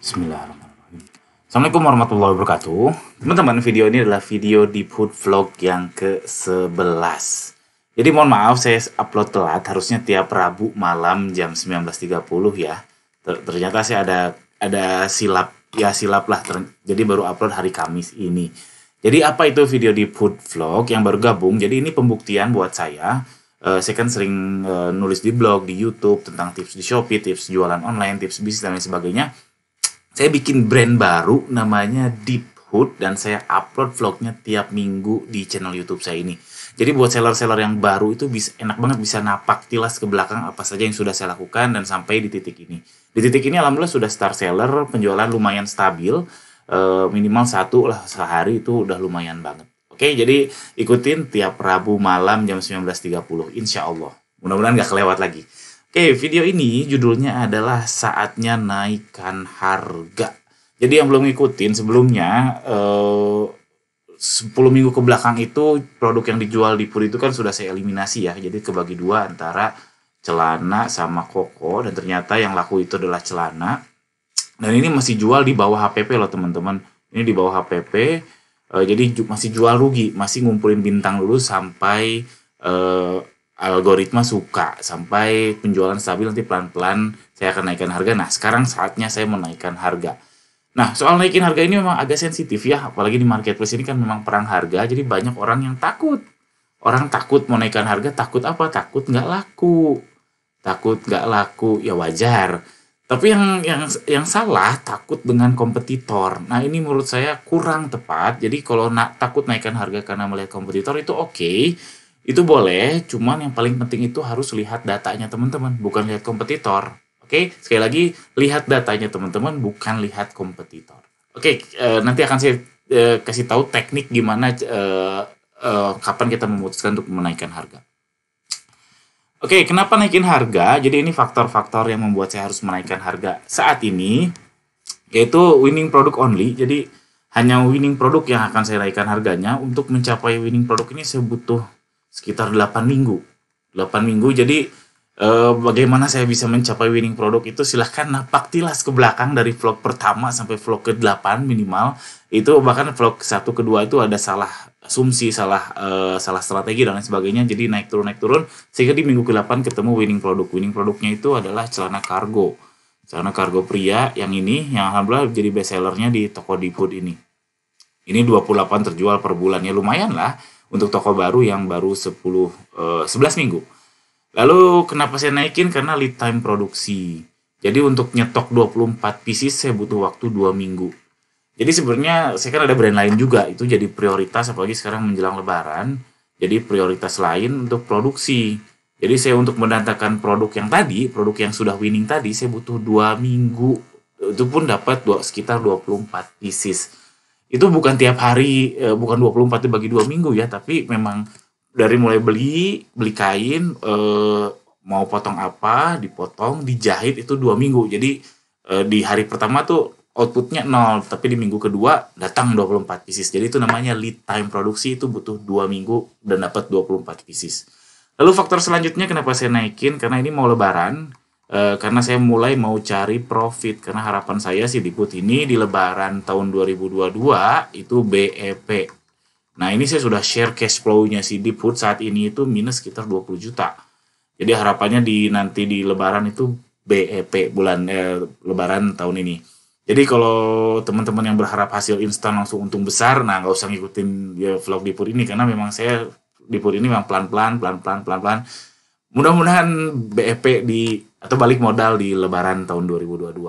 Bismillahirrahmanirrahim. Assalamualaikum warahmatullahi wabarakatuh. Teman-teman, video ini adalah video Deep Hood Vlog yang ke-11. Jadi mohon maaf saya upload telat, harusnya tiap Rabu malam jam 19.30 ya. Ternyata saya ada silap lah. Jadi baru upload hari Kamis ini. Jadi apa itu video Deep Hood Vlog yang baru gabung? Jadi ini pembuktian buat saya. Saya kan sering nulis di blog, di YouTube tentang tips di Shopee, tips jualan online, tips bisnis dan lain sebagainya. Saya bikin brand baru namanya Deep Hood dan saya upload vlognya tiap minggu di channel YouTube saya ini. Jadi buat seller-seller yang baru itu enak banget bisa napak tilas ke belakang apa saja yang sudah saya lakukan dan sampai di titik ini. Di titik ini alhamdulillah sudah star seller, penjualan lumayan stabil, minimal 1 lah sehari itu udah lumayan banget. Oke, jadi ikutin tiap Rabu malam jam 19.30 insya Allah. Mudah-mudahan gak kelewat lagi. Oke, video ini judulnya adalah saatnya naikkan harga. Jadi yang belum ngikutin sebelumnya, 10 minggu ke belakang itu produk yang dijual di Pur itu kan sudah saya eliminasi ya. Jadi kebagi dua antara celana sama koko. Dan ternyata yang laku itu adalah celana. Dan ini masih jual di bawah HPP loh teman-teman. Ini di bawah HPP. Jadi masih jual rugi. Masih ngumpulin bintang dulu sampai algoritma suka, sampai penjualan stabil, nanti pelan-pelan saya akan naikkan harga. Nah, sekarang saatnya saya menaikkan harga. Nah, soal naikin harga ini memang agak sensitif ya, apalagi di marketplace ini kan memang perang harga, jadi banyak orang yang takut. Orang takut mau naikkan harga, takut apa? Takut nggak laku. Takut nggak laku, ya wajar. Tapi yang salah, takut dengan kompetitor. Nah, ini menurut saya kurang tepat. Jadi kalau takut naikkan harga karena melihat kompetitor itu oke. Itu boleh, cuman yang paling penting itu harus lihat datanya teman-teman, bukan lihat kompetitor. Oke, sekali lagi lihat datanya teman-teman, bukan lihat kompetitor. Oke, nanti akan saya kasih tahu teknik gimana kapan kita memutuskan untuk menaikkan harga. Oke, kenapa naikin harga? Jadi ini faktor-faktor yang membuat saya harus menaikkan harga saat ini, yaitu winning product only. Jadi hanya winning produk yang akan saya naikkan harganya. Untuk mencapai winning product ini saya butuh sekitar 8 minggu. 8 minggu, jadi bagaimana saya bisa mencapai winning product itu silahkan napak tilas ke belakang dari vlog pertama sampai vlog ke-8 minimal. Itu bahkan vlog 1 ke-2 itu ada salah asumsi, salah strategi dan lain sebagainya. Jadi naik turun sehingga di minggu ke-8 ketemu winning product. Winning produknya itu adalah celana kargo. Celana kargo pria yang ini, yang alhamdulillah jadi best sellernya di toko Deep Hood ini. Ini 28 terjual per bulan, ya lumayan lah untuk toko baru yang baru 11 minggu. Lalu kenapa saya naikin? Karena lead time produksi. Jadi untuk nyetok 24 pieces saya butuh waktu 2 minggu. Jadi sebenarnya saya kan ada brand lain juga, itu jadi prioritas apalagi sekarang menjelang lebaran. Jadi prioritas lain untuk produksi. Jadi saya untuk mendatangkan produk yang tadi, produk yang sudah winning tadi, saya butuh 2 minggu. Itu pun dapat sekitar 24 pieces. Itu bukan tiap hari, bukan 24 dibagi 2 minggu ya, tapi memang dari mulai beli kain, mau potong apa, dipotong, dijahit itu 2 minggu. Jadi di hari pertama tuh outputnya 0, tapi di minggu kedua datang 24 pieces. Jadi itu namanya lead time produksi, itu butuh 2 minggu dan dapat 24 pieces. Lalu faktor selanjutnya kenapa saya naikin, karena ini mau lebaran. Karena saya mulai mau cari profit, karena harapan saya sih Deep Hood ini di lebaran tahun 2022 itu BEP. Nah ini saya sudah share cash flow-nya si Deep Hood saat ini itu minus sekitar 20 juta. Jadi harapannya nanti di lebaran itu BEP lebaran tahun ini. Jadi kalau teman-teman yang berharap hasil instan langsung untung besar, nah nggak usah ngikutin vlog Deep Hood ini, karena memang saya Deep Hood ini memang pelan-pelan. Mudah-mudahan BEP atau balik modal di lebaran tahun 2022.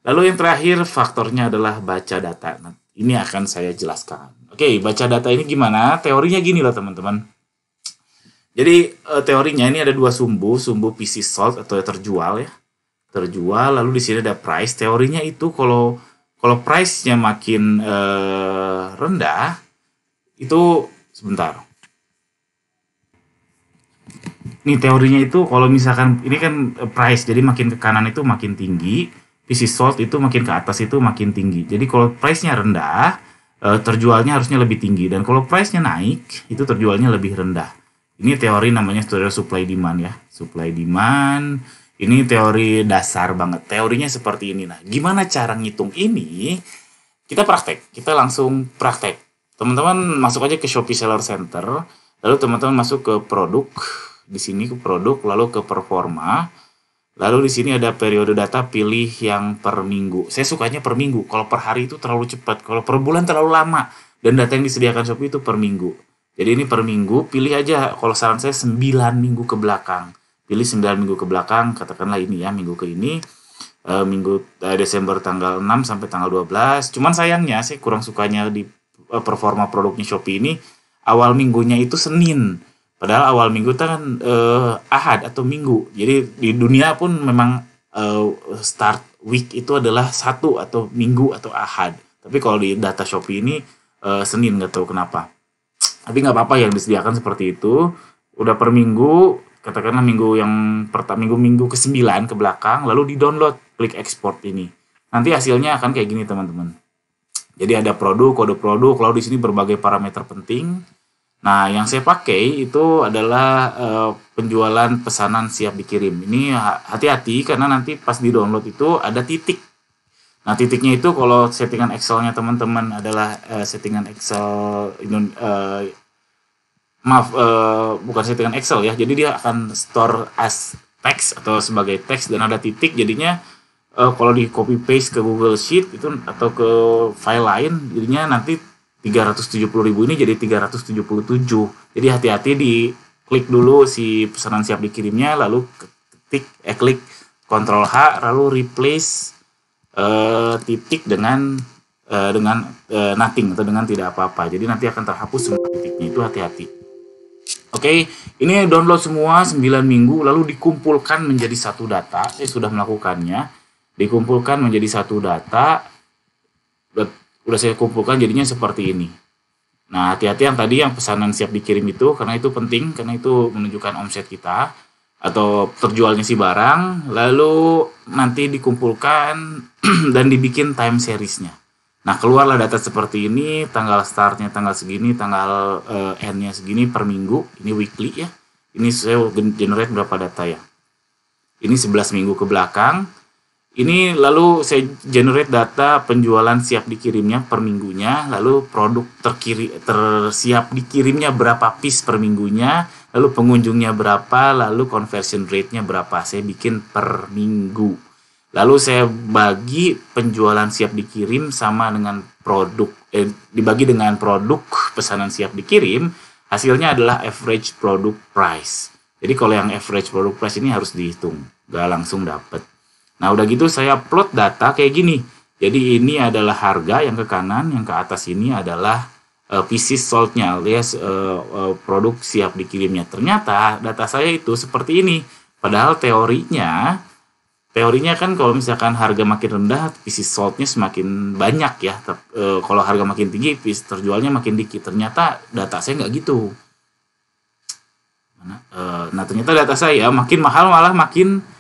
Lalu yang terakhir faktornya adalah baca data. Nah, ini akan saya jelaskan. Oke, baca data ini gimana? Teorinya gini loh teman-teman. Jadi teorinya ini ada 2 sumbu PC sold atau terjual ya. Terjual, lalu di sini ada price. Teorinya itu kalau price-nya makin rendah, itu sebentar. Nih teorinya itu kalau misalkan ini kan price, jadi makin ke kanan itu makin tinggi, PC sold itu makin ke atas itu makin tinggi. Jadi kalau price-nya rendah, terjualnya harusnya lebih tinggi, dan kalau price-nya naik, itu terjualnya lebih rendah. Ini teori namanya teori supply demand ya. Supply demand Ini teori dasar banget. Teorinya seperti ini. Nah, gimana cara ngitung ini? Kita praktek. Kita langsung praktek. Teman-teman masuk aja ke Shopee Seller Center. Lalu teman-teman masuk ke produk. Di sini ke produk, lalu ke performa. Lalu di sini ada periode data, pilih yang per minggu. Saya sukanya per minggu. Kalau per hari itu terlalu cepat. Kalau per bulan terlalu lama. Dan data yang disediakan Shopee itu per minggu. Jadi ini per minggu, pilih aja. Kalau saran saya 9 minggu ke belakang. Pilih 9 minggu ke belakang, katakanlah ini ya, minggu ke ini. Desember tanggal 6 sampai tanggal 12. Cuman sayangnya saya kurang sukanya di performa produknya Shopee ini awal minggunya itu Senin. Padahal awal minggu itu kan Ahad atau Minggu. Jadi di dunia pun memang start week itu adalah Sabtu atau Minggu atau Ahad. Tapi kalau di data Shopee ini Senin, nggak tahu kenapa. Tapi nggak apa-apa yang disediakan seperti itu. Udah per minggu, katakanlah minggu yang pertama, minggu ke-9 ke belakang, lalu di-download, klik export ini. Nanti hasilnya akan kayak gini, teman-teman. Jadi ada produk, kode produk, lalu di sini berbagai parameter penting. Nah, yang saya pakai itu adalah penjualan pesanan siap dikirim. Ini hati-hati karena nanti pas di-download itu ada titik. Nah, titiknya itu kalau settingan Excel-nya teman-teman adalah settingan Excel bukan settingan Excel ya. Jadi dia akan store as text atau sebagai teks dan ada titik. Jadinya kalau di copy paste ke Google Sheet itu atau ke file lain, jadinya nanti 370.000 ini jadi 377. Jadi hati-hati, di klik dulu si pesanan siap dikirimnya, lalu klik Ctrl H, lalu replace titik dengan nothing atau dengan tidak apa-apa. Jadi nanti akan terhapus semua titiknya, itu hati-hati. Oke, ini download semua 9 minggu lalu dikumpulkan menjadi satu data. Saya sudah melakukannya. Dikumpulkan menjadi satu data. Udah saya kumpulkan jadinya seperti ini. Nah, hati-hati yang tadi yang pesanan siap dikirim itu, karena itu penting, karena itu menunjukkan omset kita atau terjualnya si barang. Lalu nanti dikumpulkan dan dibikin time seriesnya. Nah, keluarlah data seperti ini, tanggal startnya tanggal segini, tanggal endnya segini per minggu. Ini weekly ya. Ini saya generate berapa data ya. Ini 11 minggu ke belakang. Ini lalu saya generate data penjualan siap dikirimnya per minggunya, lalu produk tersiap dikirimnya berapa piece per minggunya, lalu pengunjungnya berapa, lalu conversion rate-nya berapa. Saya bikin per minggu. Lalu saya bagi penjualan siap dikirim sama dengan produk, dibagi dengan produk pesanan siap dikirim, hasilnya adalah average product price. Jadi kalau yang average product price ini harus dihitung, nggak langsung dapet. Nah udah gitu saya plot data kayak gini. Jadi ini adalah harga yang ke kanan, yang ke atas ini adalah pieces sold-nya alias produk siap dikirimnya. Ternyata data saya itu seperti ini. Padahal teorinya kan kalau misalkan harga makin rendah, pieces sold-nya semakin banyak ya. Kalau harga makin tinggi, piece terjualnya makin dikit. Ternyata data saya nggak gitu. Nah ternyata data saya makin mahal malah makin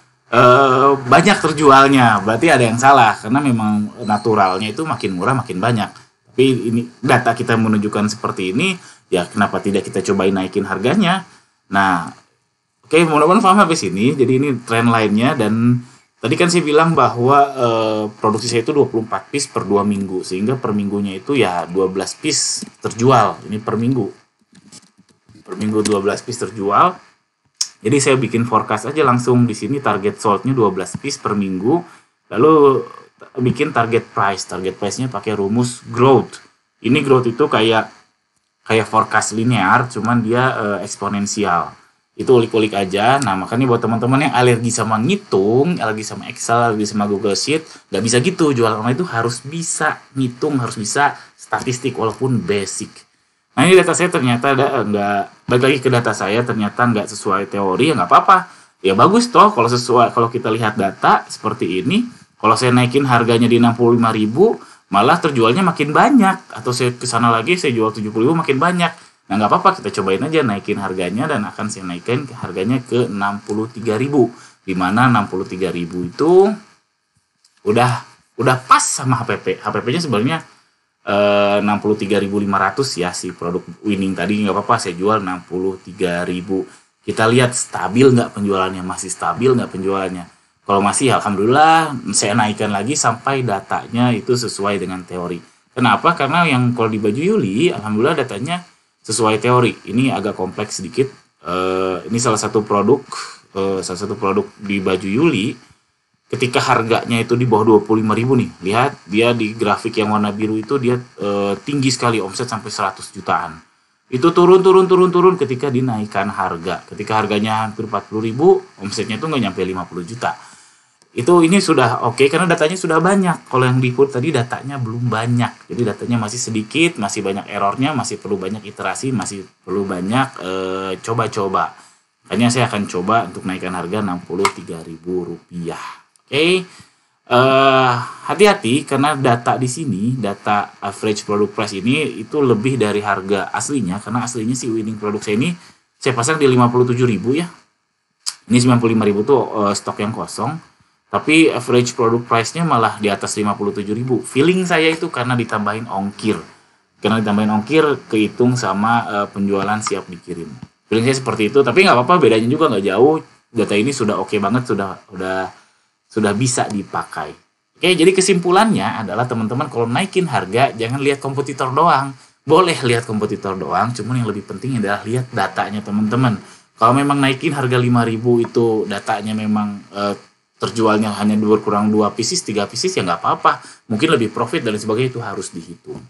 banyak terjualnya. Berarti ada yang salah, karena memang naturalnya itu makin murah makin banyak. Tapi ini data kita menunjukkan seperti ini, ya kenapa tidak kita cobain naikin harganya. Nah oke, mudah-mudahan paham sampai sini. Jadi ini tren lainnya. Dan tadi kan saya bilang bahwa produksi saya itu 24 piece per 2 minggu. Sehingga per minggunya itu ya 12 piece terjual. Ini per minggu. Per minggu 12 piece terjual. Jadi saya bikin forecast aja langsung di sini, target sold-nya 12 piece per minggu. Lalu bikin target price. Target price-nya pakai rumus growth. Ini growth itu kayak forecast linear, cuman dia eksponensial. Itu ulik-ulik aja. Nah makanya buat teman-teman yang alergi sama ngitung, alergi sama Excel, alergi sama Google Sheet, nggak bisa gitu. Jualan online itu harus bisa ngitung, harus bisa statistik walaupun basic. Nah ini data saya ternyata nggak, balik lagi ke data saya, ternyata nggak sesuai teori, ya nggak apa-apa. Ya bagus toh kalau sesuai, kalau kita lihat data seperti ini. Kalau saya naikin harganya di 65.000, malah terjualnya makin banyak. Atau saya kesana lagi, saya jual 70.000 makin banyak. Nah nggak apa-apa, kita cobain aja naikin harganya, dan akan saya naikin harganya ke 63.000. Dimana 63.000 itu udah pas sama HPP. HPP-nya sebenarnya 63.500 ya si produk winning tadi, nggak apa-apa saya jual 63.000. Kita lihat stabil nggak penjualannya, masih stabil nggak penjualannya. Kalau masih, alhamdulillah saya naikkan lagi sampai datanya itu sesuai dengan teori. Kenapa? Karena yang kalau di baju Yuli, alhamdulillah datanya sesuai teori. Ini agak kompleks sedikit. Ini salah satu produk di baju Yuli. Ketika harganya itu di bawah 25.000 nih, lihat dia di grafik yang warna biru itu dia tinggi sekali, omset sampai 100 jutaan. Itu turun ketika dinaikkan harga. Ketika harganya hampir 40.000, omsetnya itu nggak nyampe 50 juta. Ini sudah oke karena datanya sudah banyak. Kalau yang di food tadi datanya belum banyak. Jadi datanya masih sedikit, masih banyak errornya, masih perlu banyak iterasi, masih perlu banyak coba-coba. Makanya saya akan coba untuk naikkan harga Rp63.000. Oke. Hati-hati karena data di sini, data average product price ini itu lebih dari harga aslinya, karena aslinya si winning produk saya ini saya pasang di 57.000 ya. Ini 95.000 tuh stok yang kosong, tapi average product price-nya malah di atas 57.000. Feeling saya itu karena ditambahin ongkir. Karena ditambahin ongkir kehitung sama penjualan siap dikirim. Feeling saya seperti itu, tapi nggak apa-apa, bedanya juga nggak jauh. Data ini sudah oke banget, sudah bisa dipakai. Oke, jadi kesimpulannya adalah teman-teman kalau naikin harga jangan lihat kompetitor doang. Boleh lihat kompetitor doang, cuman yang lebih penting adalah lihat datanya teman-teman. Kalau memang naikin harga 5.000 itu datanya memang terjualnya hanya kurang 2 pieces, 3 pieces ya nggak apa-apa. Mungkin lebih profit dan sebagainya, itu harus dihitung.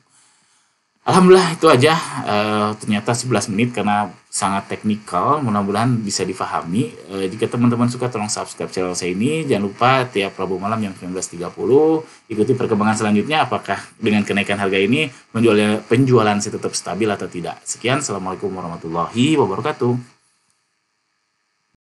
Alhamdulillah itu aja, ternyata 11 menit karena sangat teknikal, mudah-mudahan bisa difahami. Jika teman-teman suka tolong subscribe channel saya ini, jangan lupa tiap Rabu malam jam 19.30 ikuti perkembangan selanjutnya apakah dengan kenaikan harga ini penjualan saya tetap stabil atau tidak. Sekian, Assalamualaikum warahmatullahi wabarakatuh.